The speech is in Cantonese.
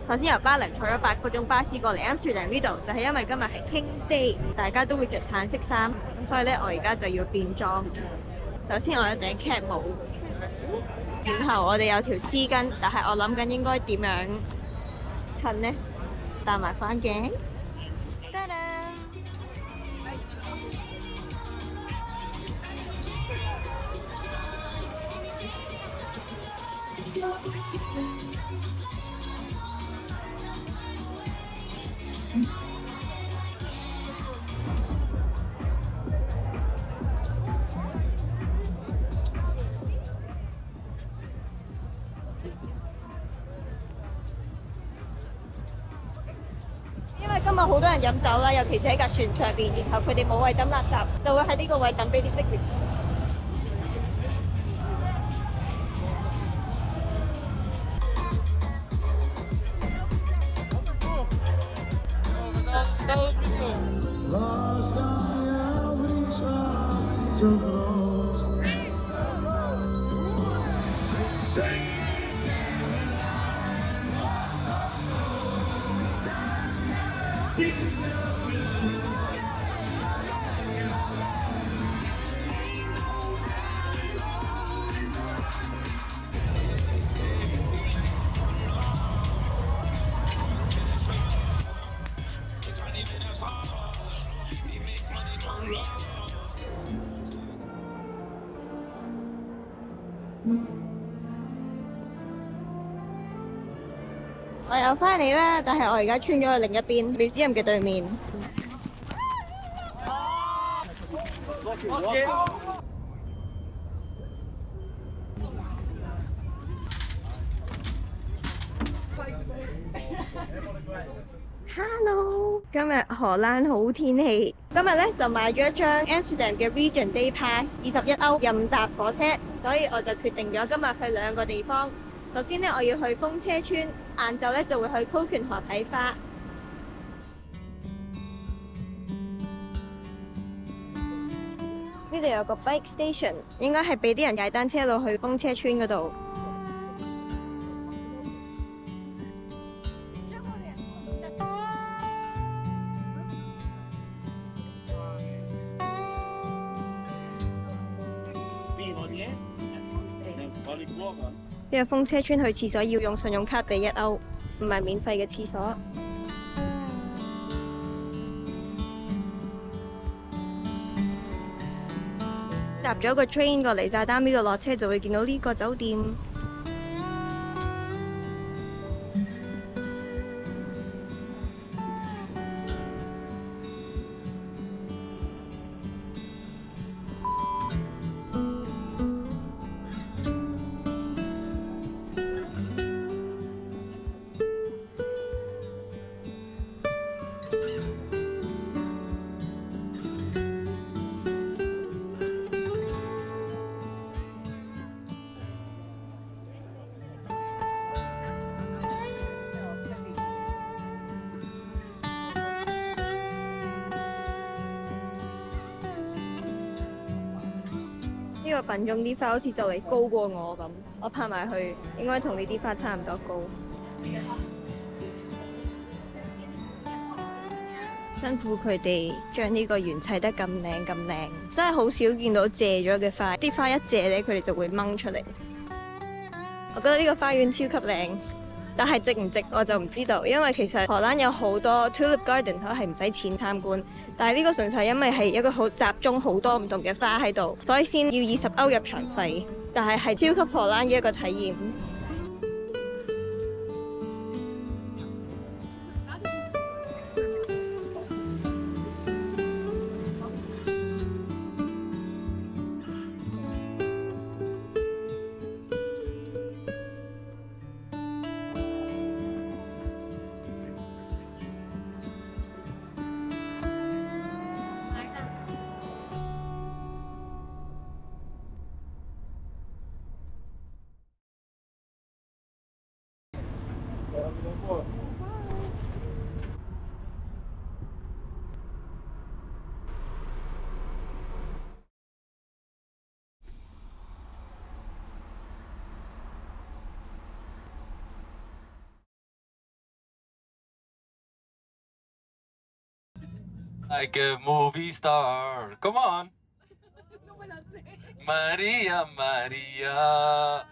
頭先由巴黎坐咗8個鐘巴士過嚟啱樹嶺呢度，就係因為今日係 King's Day，大家都會着橙色衫，咁所以咧我而家就要變裝。首先我有頂 cap 帽，然後我哋有條絲巾，但係我諗緊應該點樣襯呢？戴埋副眼鏡。得啦！因為今日好多人飲酒啦，尤其是喺架船上邊，然後佢哋冇位抌垃圾，就會喺呢個位抌俾啲職員。我又翻嚟啦，但係我而家穿咗去另一邊 museum 嘅對面。Hello，今日荷蘭好天氣。今日咧就買咗一張 Amsterdam 嘅 Regent Day Pass，21歐任搭火車，所以我就決定咗今日去2個地方。首先咧，我要去風車村，晏晝咧就會去 Koken 河睇花。呢度有個 bike station， 應該係俾啲人踩單車路去風車村嗰度。呢個風車村去廁所要用信用卡俾1歐，唔係免費嘅廁所。搭咗個 train 過嚟，炸丹呢度落車就會見到呢個酒店。呢個品種啲花好似就嚟高過我咁，我拍埋去應該同呢啲花差唔多高。辛苦佢哋將呢個園砌得咁靚咁靚，真係好少見到謝咗嘅花。啲花一謝咧，佢哋就會掹出嚟。我覺得呢個花園超級靚，但係值唔值我就唔知道，因為其實荷蘭有好多 Tulip Garden 都係唔使錢參觀，但係呢個純粹因為係一個好集中好多唔同嘅花喺度，所以先要20歐入場費，但係係超級荷蘭嘅一個體驗。Like a movie star. Come on. Maria, Maria.